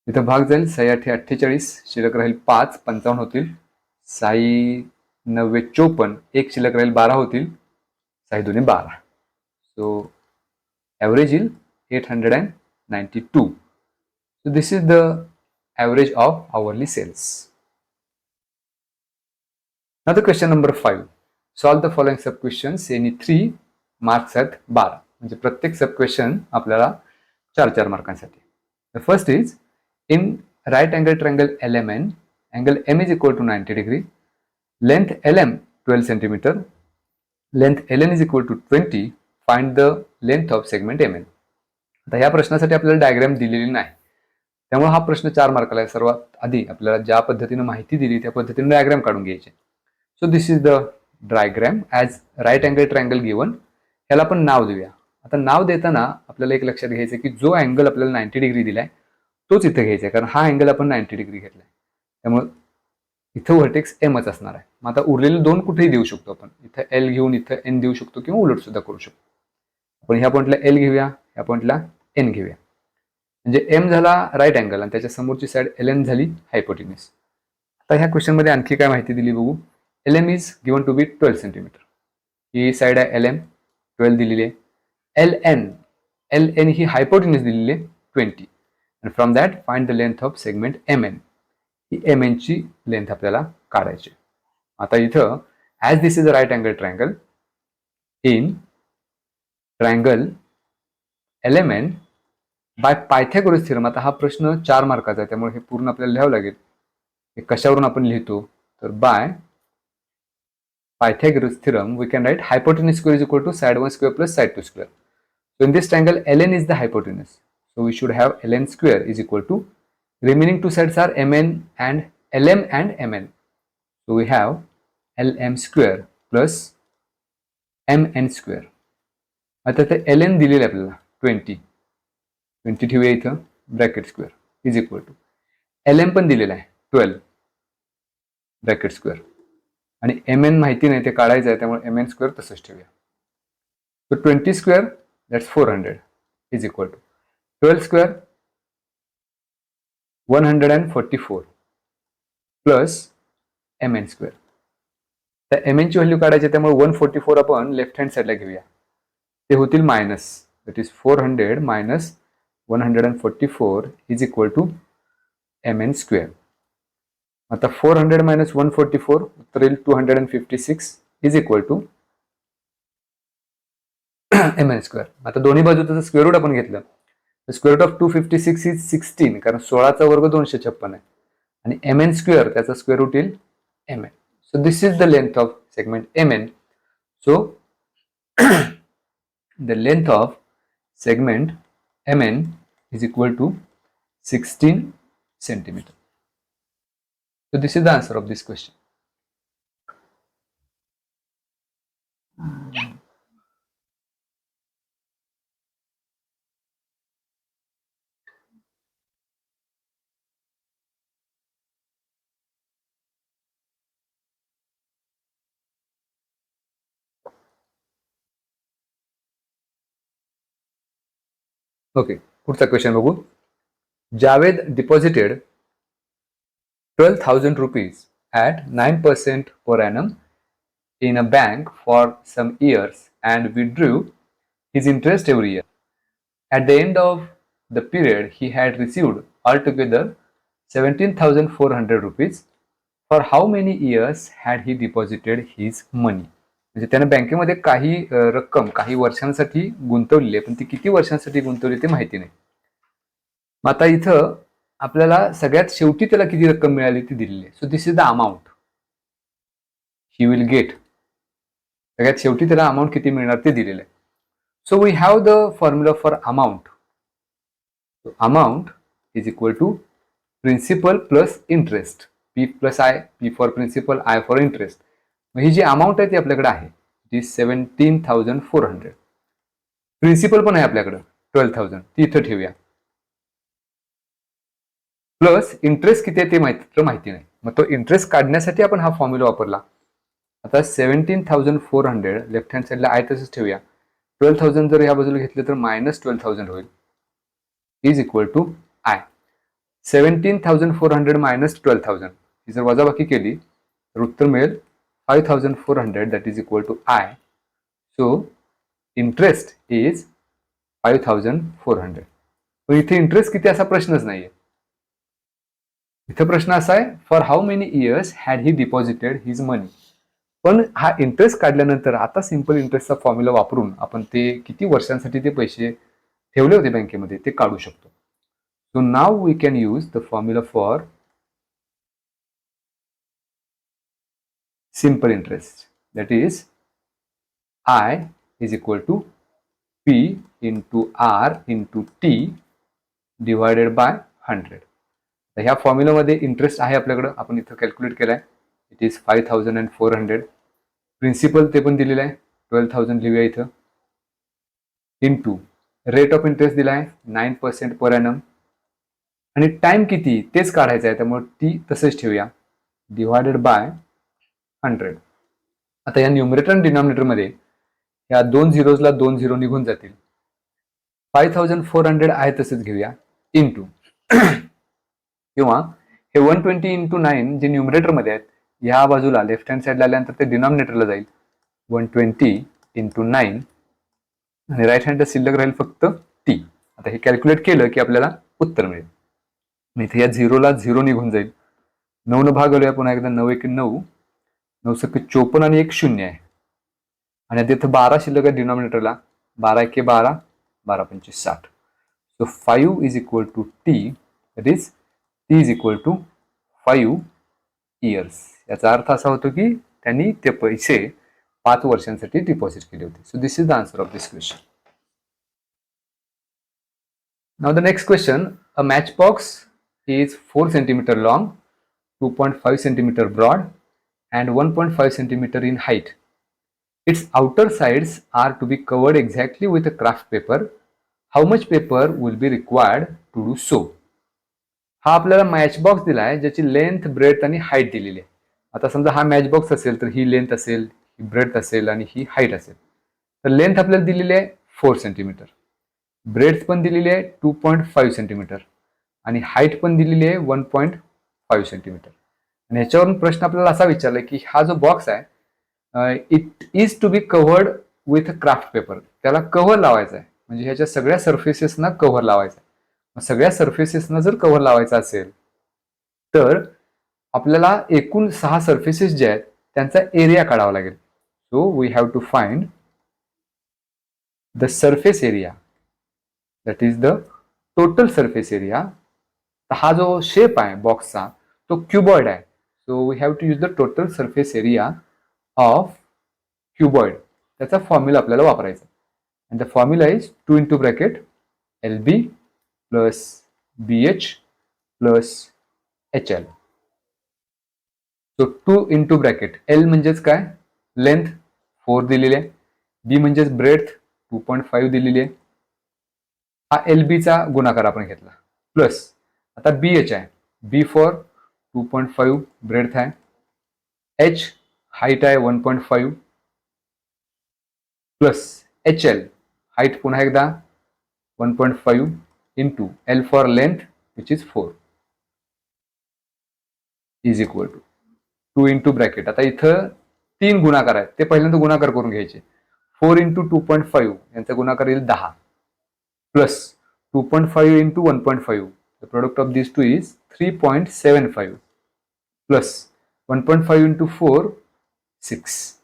इथं भाग जाईल 6 48, शिल्लक राहील 5, 55 होतील. 6 9 54, एक शिल्लक राहील 12 होतील. 6 2 12. सो ॲव्हरेज येईल 892. So this is the average of hourly sales. Now the question number 5. Solve the following sub questions. Any 3 marks at 12. म्हणजे प्रत्येक सब क्वेश्चन आपल्याला 4 मार्कांसाठी. The first is in right angle triangle LMN, angle M is equal to 90 degree, length LM 12 centimeter, length LN is equal to 20, find the length of segment MN. आता ह्या प्रश्नासाठी आपल्याला diagram दिलेली नाही, त्यामुळे हा प्रश्न 4 मार्काला आहे. सर्वात आधी आपल्याला ज्या पद्धतीने माहिती दिली त्या पद्धतीने डायग्राम काढून घ्यायचे. So this is the diagram as right angle triangle given. ह्याला आपण नाव देऊया. आता नाव देताना आपल्याला एक लक्षात घ्यायचं की जो अँगल आपल्याला 90 डिग्री दिलाय तोच इथे घ्यायचा आहे, कारण हा अँगल आपण 90 डिग्री घेतलाय, त्यामुळे इथं व्हर्टेक्स एमच असणार आहे. मग आता उरलेले 2 कुठेही देऊ शकतो आपण. इथं एल घेऊन इथं एन देऊ शकतो किंवा उलट सुद्धा करू शकतो. आपण ह्या पॉईंटला एल घेऊया, ह्या पॉईंटला एन घेऊया. म्हणजे एम झाला राईट अँगल आणि त्याच्या समोरची साईड एल एन झाली हायपोटेन्यूस. आता ह्या क्वेश्चन मध्ये आणखी काय माहिती दिली बघू. L M is given to be 12 centimetre. ही साईड आहे एल एम 12 दिलेली आहे. एल एन ही हायपोटेन्यूस दिलेली आहे 20. and from that find the length of segment MN. He MN ची लेंथ आपल्याला काढायची. आता इथं as this is a right angle triangle in triangle LMN by Pythagoras theorem. आता हा प्रश्न 4 मार्काचा आहे, त्यामुळे हे पूर्ण आपल्याला लिहावं लागेल. हे कशावरून आपण लिहितो तर bye Pythagoras theorem we can write hypotenuse square is equal to side 1 square plus side 2 square. So in this triangle LN is the hypotenuse. So we should have ln square is equal to, remaining two sides are mn and lm and mn. So we have lm square plus mn square. आता ते ln दिलेलं आहे आपल्याला 20 ठेवूया इथं bracket square is equal to lm पण दिलेलं आहे 12 ब्रॅकेट स्क्वेअर आणि mn माहिती नाही ते काढायचं आहे, त्यामुळे mn स्क्वेअर तसंच ठेवूया. So 20 square that's 400 is equal to 12 square 144 plus mn square. तर mn ची व्हॅल्यू काढायची, त्यामुळे 144 आपण लेफ्ट हँड साईडला घेऊया. ते होतील minus, that is 400 minus 144 is equal to mn square. आता 400 मायनस 144 उत्तर येईल 256 is equal to mn square. आता दोन्ही बाजू त्याचं स्क्वेअर रूट आपण घेतलं. स्क्वेअर रूट ऑफ 256 इज 16, कारण 16चा वर्ग 256 आहे आणि mn स्क्वेअर त्याचा स्क्वेअर रूट येईल mn. So this is the length of segment mn. So the length of segment mn is equal to 16 centimetre. So this is the answer of this question. Okay, पुढचा question बघू. Javed deposited 12,000 rupees at 9% per annum in a bank for some years and withdrew his interest every year. At the end of the period, he had received altogether 17,400 rupees. For how many years had he deposited his money. म्हणजे त्याने बँकेमध्ये काही रक्कम काही वर्षांसाठी गुंतवलेली आहे, पण ती किती वर्षांसाठी गुंतवली ते माहिती नाही. मग आता इथं आपल्याला सगळ्यात शेवटी त्याला किती रक्कम मिळाली ती दिलेली आहे. So this is the amount he will get. सगळ्यात शेवटी त्याला अमाऊंट किती मिळणार ते दिलेलं आहे. So we have the formula for amount. Amount is equal to principal plus interest. P plus I, P for principal, I for interest. मग ही जी अमाऊंट आहे ती आपल्याकडे आहे, ती 17,400. प्रिन्सिपल पण आहे आपल्याकडे 12,000, ती इथं ठेवूया. प्लस इंटरेस्ट किती आहे ते माहिती नाही. मग तो इंटरेस्ट काढण्यासाठी आपण हा फॉर्म्युला वापरला. आता 17,400 लेफ्ट हँड साईडला आय तसंच ठेवूया. 12,000 जर ह्या बाजूला घेतलं तर -12,000 होईल, is equal to I. 17,400 minus 12,000 ही जर वजाबाकी केली तर उत्तर मिळेल 5,400, that is equal to I. So interest is 5,400. पण इथे इंटरेस्ट किती असा प्रश्नच नाहीये. इथं प्रश्न असा आहे, for how many years had he deposited his money. पण हा इंटरेस्ट काढल्यानंतर आता सिंपल इंटरेस्टचा फॉर्म्युला वापरून आपण ते किती वर्षांसाठी ते पैसे ठेवले होते बँकेमध्ये ते काढू शकतो. So now we can use the formula for simple interest, that is I is equal to P into R into T divided by 100. तर ह्या फॉर्म्युलामध्ये इंटरेस्ट आहे आपल्याकडं, आपण इथं कॅल्क्युलेट केलाय. It is 5,400. प्रिन्सिपल ते पण दिलेलं आहे 12,000 लिहूया इथं, इंटू रेट ऑफ इंटरेस्ट दिला आहे 9% पर एनम, आणि टाइम किती तेच काढायचं आहे त्यामुळे टी तसंच ठेवूया, डिवायडेड बाय 100. आता या न्यूमरेटर आणि डिनॉमिनेटर मध्ये या 2 झिरोजला 2 झिरो निघून जातील. 5,400 आहे तसंच घेऊया, इंटू किंवा हे 120 इंटू 9 जे न्यूमरेटर मध्ये आहेत या बाजूला लेफ्ट हँड साईडला आल्यानंतर ते डिनॉमिनेटरला जाईल, 120 इंटू 9, आणि राईट हँड शिल्लक राहील फक्त टी. आता हे कॅल्क्युलेट केलं की आपल्याला उत्तर मिळेल. इथे या झिरोला झिरो निघून जाईल, 9 न भागवूया पुन्हा एकदा, 9 1 9, 9 7 54 आणि 1 0 आहे, आणि तिथं 12 शिल्लक आहे डिनॉमिनेटरला, 12 1 12, 12 5 60. So 5 is equal to T, that is T is equal to 5 years. याचा अर्थ असा होतो की त्यांनी ते पैसे 5 वर्षांसाठी डिपॉझिट केले होते. So this is the answer of this question. Now the next question, a matchbox is 4 centimeter long, 2.5 centimeter broad and 1.5 centimeter in height. Its outer sides are to be covered exactly with a craft paper. How much paper will be required to do so? हा आपल्याला मॅचबॉक्स दिला आहे ज्याची length, breath आणि height दिलेली आहे. आता समजा हा मॅचबॉक्स असेल तर ही लेंथ असेल, ही ब्रेथ असेल आणि ही हाईट असेल. तर लेंथ आपल्याला दिलेली आहे 4 सेंटीमीटर, ब्रेथ पण दिलेली आहे 2.5 सेंटीमीटर आणि हाईट पण दिलेली आहे 1.5 सेंटीमीटर. आणि ह्याच्यावरून प्रश्न आपल्याला असा विचारला की हा जो बॉक्स आहे it is to be covered with craft paper. त्याला कव्हर लावायचा आहे, म्हणजे ह्याच्या सगळ्या सर्फेसेसना कव्हर लावायचा आहे. सगळ्या सर्फेसेसना जर कव्हर लावायचा असेल तर आपल्याला एकूण 6 सर्फेसेस जे आहेत त्यांचा एरिया काढावा लागेल. So we have to find the surface area, that is the total surface area. हा जो शेप आहे बॉक्सचा तो क्युबॉइड आहे. So we have to use the total surface area of cuboid. त्याचा फॉर्म्युला आपल्याला वापरायचा, आणि the formula is 2 into bracket LB plus BH plus HL. So 2 into bracket L म्हणजेच काय, लेंथ 4 दिलेली आहे, B म्हणजेच ब्रेथ 2.5 दिलेली आहे, हा LB चा गुणाकार आपण घेतला, प्लस आता BH आहे, B फॉर 2.5 ब्रेथ आहे, H हाईट आहे 1.5, प्लस HL हाईट पुन्हा एकदा 1.5 into L for length which is 4 is equal to 2 into bracket. आता इथं 3 गुणाकार आहेत, ते पहिल्यांदा गुणाकार करून घ्यायचे. 4 इंटू 2.5 यांचा गुणाकार येईल 10, plus 2.5 into 1.5, the product of this two is 3.75, plus 1.5 into 4 6.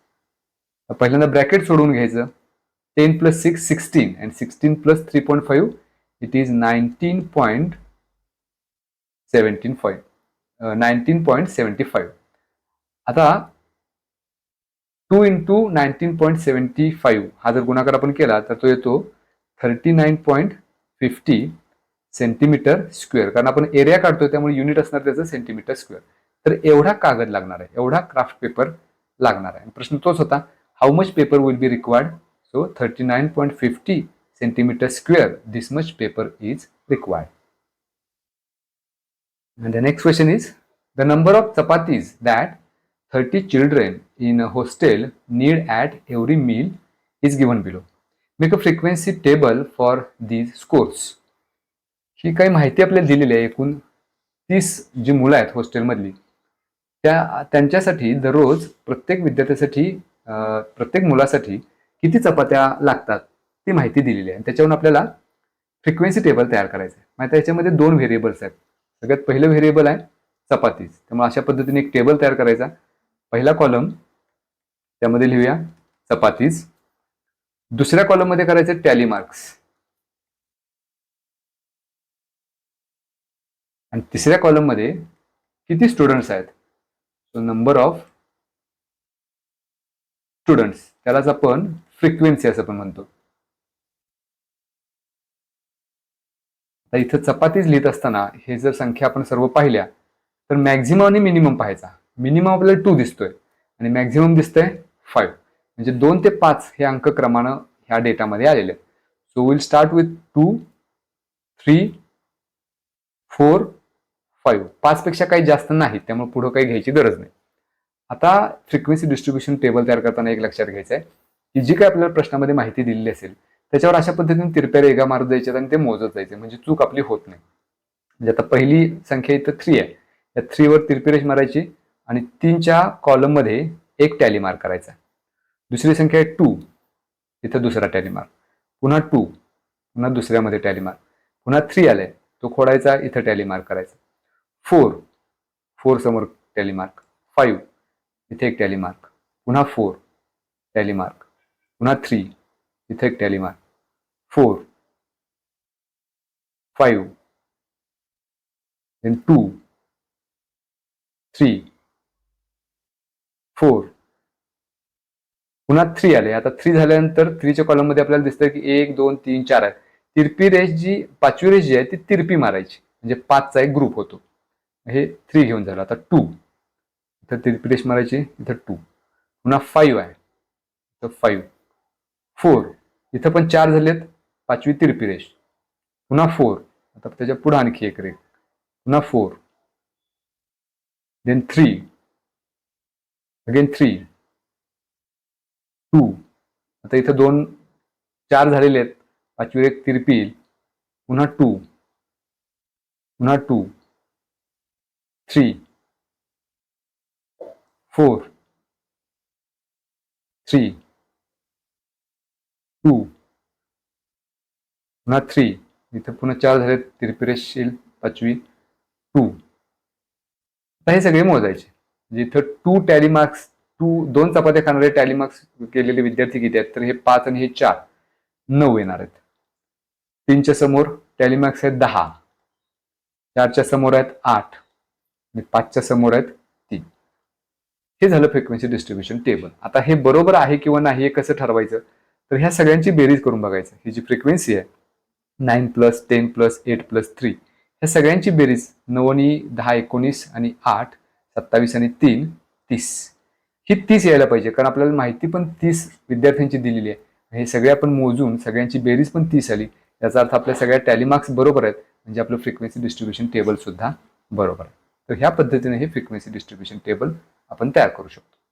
पहिल्यांदा ब्रॅकेट सोडून घ्यायचं. 10 plus 6 16 and 16 plus 3.5 it is 19.75. आता 2 इंटू 19.75 हा जर गुणाकार आपण केला तर तो येतो 39.50 सेंटीमीटर स्क्वेअर. कारण आपण एरिया काढतोय त्यामुळे युनिट असणार त्याचं सेंटीमीटर स्क्वेअर. तर एवढा कागद लागणार आहे, एवढा क्राफ्ट पेपर लागणार आहे. प्रश्न तोच होता, how much paper will be required. So 39.50 centimetre square, this much paper is required. And the next question is, the number of chapatis that 30 children in a hostel need at every meal is given below. Make a frequency table for these scores. ही काही माहिती आपल्याला दिलेली आहे. एकूण 30 जी मुलं आहेत हॉस्टेलमधली त्यांच्यासाठी दररोज प्रत्येक विद्यार्थ्यासाठी प्रत्येक मुलासाठी किती चपात्या लागतात ती माहिती दिलेली आहे. त्याच्यावरून आपल्याला फ्रिक्वेन्सी टेबल तयार करायचं आहे. माहिती याच्यामध्ये 2 व्हेरिएबल्स आहेत. सगळ्यात पहिलं व्हेरिएबल आहे चपातीज. त्यामुळे अशा पद्धतीने एक टेबल तयार करायचा. पहिला कॉलम त्यामध्ये लिहूया चपातीज. दुसऱ्या कॉलम मध्ये करायचे टॅली मार्क्स आणि तिसऱ्या कॉलम मध्ये किती स्टुडंट्स आहेत. सो नंबर ऑफ स्टुडंट्स, त्यालाच आपण फ्रिक्वेन्सी असं पण म्हणतो. आता इथं चपातीज लिहित असताना हे जर संख्या आपण सर्व पाहिल्या तर मॅक्झिमम आणि मिनिमम पाहायचा. मिनिमम आपल्याला 2 दिसतोय आणि मॅक्झिमम दिसतंय 5. म्हणजे 2 ते 5 हे अंक क्रमानं ह्या डेटामध्ये आलेले आहेत. So will start with 2 3 4 5. 5 पेक्षा काही जास्त नाही, त्यामुळे पुढे काही घ्यायची गरज नाही. आता फ्रिक्वेन्सी डिस्ट्रीब्युशन टेबल तयार करताना एक लक्षात घ्यायचं आहे की जी काही आपल्याला प्रश्नामध्ये माहिती दिलेली असेल त्याच्यावर अशा पद्धतीने तिरप्या रेघा मारत जायच्या आणि ते मोजत जायचे, म्हणजे चूक आपली होत नाही. म्हणजे आता पहिली संख्या इथं 3 आहे, या 3 वर तिरपी रेष मारायची आणि 3च्या कॉलम मध्ये एक टॅली मार्क करायचा. दुसरी संख्या आहे 2, इथं दुसरा टॅली मार्क. पुन्हा 2, पुन्हा दुसऱ्यामध्ये टॅली मार्क. पुन्हा 3 आलाय, तो खोडायचा, इथं टॅली मार्क करायचा. 4 समोर टॅली मार्क. 5 इथे एक टॅली मार्क. पुन्हा 4 टॅली मार्क. पुन्हा 3 इथे एक टॅली मार्क. 4 5 then 2 3 4 पुन्हा 3 आले. आता 3 झाल्यानंतर 3च्या कॉलम मध्ये आपल्याला दिसतंय की 1 2 3 4 आहे. तिरपी रेष जी 5वी रेष जी आहे ती तिरपी मारायची, म्हणजे 5चा एक ग्रुप होतो. हे 3 घेऊन झालं. आता 2 इथं तिरपी रेष मारायची, इथं 2. पुन्हा 5 आहे, इथं 5. 4 इथं पण 4 झालेत, 5वी तिरपी रेष. पुन्हा 4, आता त्याच्या पुढे आणखी एक रेष. पुन्हा 4 देन 3 अगेन 3 2. आता इथं 2 4 झालेले आहेत, 5वी एक तिरपी येईल. पुन्हा 2 पुन्हा 2 3 4 3 2 पुन्हा 3. इथं पुन्हा 4 झाले, तिरपी रेष येईल 5वी 2. आता हे सगळे मोजायचे. म्हणजे इथं 2 टॅली मार्क्स, 2 चपात्या खाणारे टॅली मार्क्स केलेले विद्यार्थी किती आहेत, तर हे 5 आणि हे 4 9 येणार आहेत. 3च्या समोर टॅली मार्क्स आहेत 10, 4च्या समोर आहेत 8 आणि 5च्या समोर आहेत 3. हे झालं फ्रिक्वेन्सी डिस्ट्रीब्युशन टेबल. आता हे बरोबर आहे किंवा नाही हे कसं ठरवायचं, तर ह्या सगळ्यांची बेरीज करून बघायचं. ही जी फ्रिक्वेन्सी आहे 9 प्लस 10 प्लस 8 प्लस 3, ह्या सगळ्यांची बेरीज 9 आणि 10 19 आणि 8 27 आणि 3 30. ही 30 यायला पाहिजे, कारण आपल्याला माहिती पण 30 विद्यार्थ्यांची दिलेली आहे. हे सगळे आपण मोजून सगळ्यांची बेरीज पण 30 आली, याचा अर्थ आपल्या सगळ्या टॅली मार्क्स बरोबर आहेत, म्हणजे आपलं फ्रिक्वेन्सी डिस्ट्रीब्युशन टेबल सुद्धा बरोबर आहे. तर ह्या पद्धतीने हे फ्रिक्वेन्सी डिस्ट्रीब्युशन टेबल आपण तयार करू शकतो.